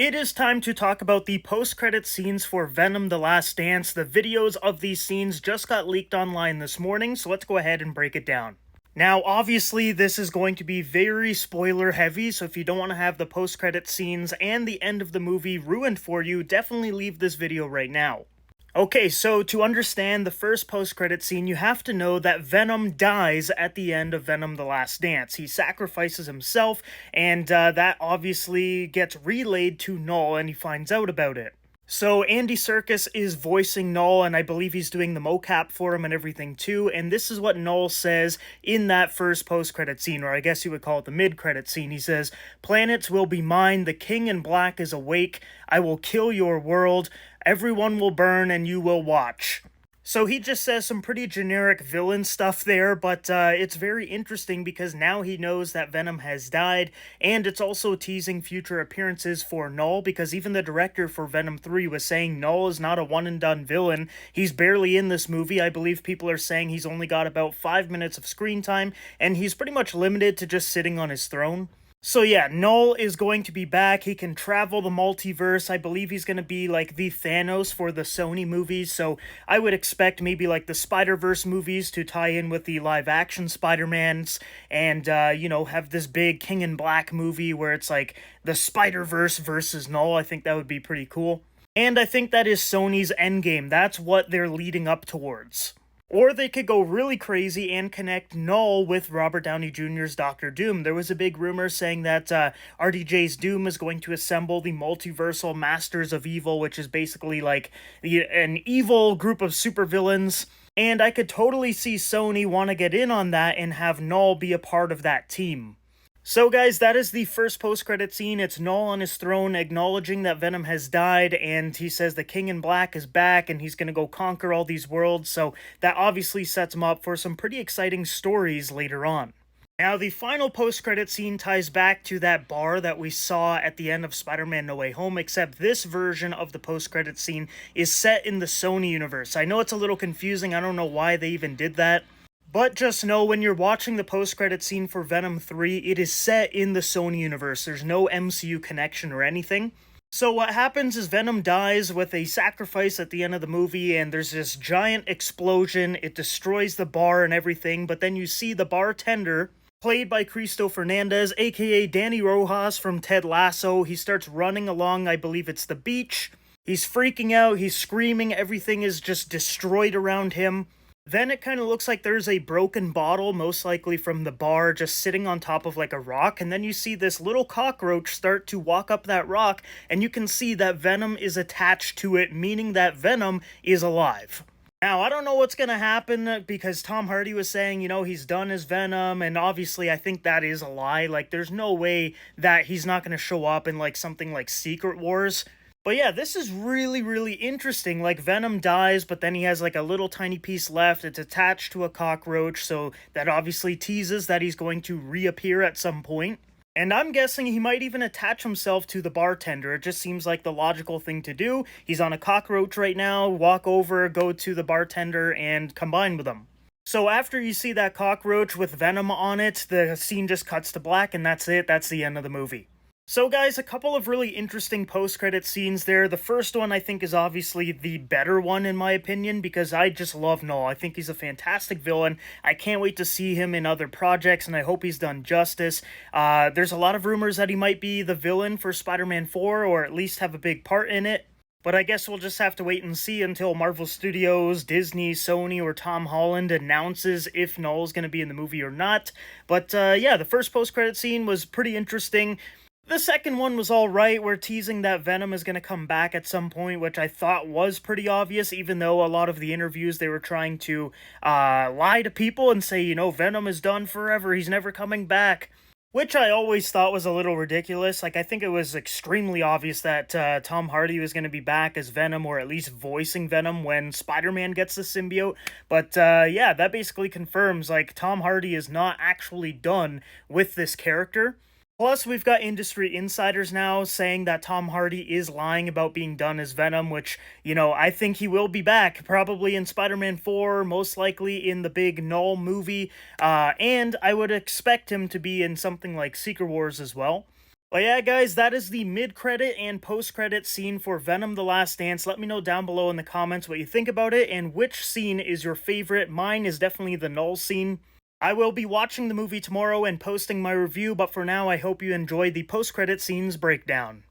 It is time to talk about the post-credit scenes for Venom: The Last Dance. The videos of these scenes just got leaked online this morning, so let's go ahead and break it down. Now, obviously, this is going to be very spoiler heavy, so if you don't want to have the post-credit scenes and the end of the movie ruined for you, definitely leave this video right now. Okay, so to understand the first post-credit scene, you have to know that Venom dies at the end of Venom: The Last Dance. He sacrifices himself, and that obviously gets relayed to Null, and he finds out about it. So Andy Serkis is voicing Null, and I believe he's doing the mocap for him and everything too, and this is what Null says in that first post-credit scene, or I guess you would call it the mid-credit scene. He says, "Planets will be mine, the King in Black is awake, I will kill your world, everyone will burn and you will watch." So he just says some pretty generic villain stuff there, but it's very interesting because now he knows that Venom has died, and it's also teasing future appearances for Null, because even the director for Venom 3 was saying Null is not a one-and-done villain. He's barely in this movie. I believe people are saying he's only got about 5 minutes of screen time, and he's pretty much limited to just sitting on his throne. So yeah, Null is going to be back. He can travel the multiverse. I believe he's going to be like the Thanos for the Sony movies, so I would expect maybe like the Spider-Verse movies to tie in with the live-action Spider-Mans and, have this big King in Black movie where it's like the Spider-Verse versus Null. I think that would be pretty cool. And I think that is Sony's endgame. That's what they're leading up towards. Or they could go really crazy and connect Null with Robert Downey Jr.'s Doctor Doom. There was a big rumor saying that RDJ's Doom is going to assemble the multiversal Masters of Evil, which is basically like an evil group of supervillains. And I could totally see Sony want to get in on that and have Null be a part of that team. So guys, that is the first post-credit scene. It's Null on his throne acknowledging that Venom has died, and he says the King in Black is back and he's going to go conquer all these worlds, so that obviously sets him up for some pretty exciting stories later on. Now, the final post-credit scene ties back to that bar that we saw at the end of Spider-Man No Way Home, except this version of the post-credit scene is set in the Sony universe. I know it's a little confusing, I don't know why they even did that. But just know, when you're watching the post-credit scene for Venom 3, it is set in the Sony universe. There's no MCU connection or anything. So what happens is Venom dies with a sacrifice at the end of the movie, and there's this giant explosion. It destroys the bar and everything, but then you see the bartender, played by Cristo Fernandez, aka Danny Rojas from Ted Lasso. He starts running along, I believe it's the beach. He's freaking out, he's screaming, everything is just destroyed around him. Then it kind of looks like there's a broken bottle, most likely from the bar, just sitting on top of like a rock, and then you see this little cockroach start to walk up that rock, and you can see that Venom is attached to it, meaning that Venom is alive. Now, I don't know what's going to happen, because Tom Hardy was saying, he's done as Venom, and obviously I think that is a lie. Like, there's no way that he's not going to show up in like something like Secret Wars. But yeah, this is really, really interesting. Like, Venom dies, but then he has like a little tiny piece left. It's attached to a cockroach, so that obviously teases that he's going to reappear at some point. And I'm guessing he might even attach himself to the bartender. It just seems like the logical thing to do. He's on a cockroach right now, walk over, go to the bartender, and combine with him. So after you see that cockroach with Venom on it, the scene just cuts to black, and that's it. That's the end of the movie. So guys, a couple of really interesting post-credit scenes there. The first one I think is obviously the better one in my opinion, because I just love Null. I think he's a fantastic villain. I can't wait to see him in other projects, and I hope he's done justice. There's a lot of rumors that he might be the villain for Spider-Man 4, or at least have a big part in it. But I guess we'll just have to wait and see until Marvel Studios, Disney, Sony, or Tom Holland announces if Null's going to be in the movie or not. But yeah, the first post-credit scene was pretty interesting. The second one was alright. We're teasing that Venom is going to come back at some point, which I thought was pretty obvious, even though a lot of the interviews they were trying to lie to people and say, Venom is done forever, he's never coming back. Which I always thought was a little ridiculous. Like, I think it was extremely obvious that Tom Hardy was going to be back as Venom, or at least voicing Venom when Spider-Man gets the symbiote. But yeah, that basically confirms, like, Tom Hardy is not actually done with this character. Plus, we've got industry insiders now saying that Tom Hardy is lying about being done as Venom, which, I think he will be back, probably in Spider-Man 4, most likely in the big Null movie, and I would expect him to be in something like Secret Wars as well. Well, yeah, guys, that is the mid-credit and post-credit scene for Venom: The Last Dance. Let me know down below in the comments what you think about it and which scene is your favorite. Mine is definitely the Null scene. I will be watching the movie tomorrow and posting my review, but for now, I hope you enjoyed the post-credit scenes breakdown.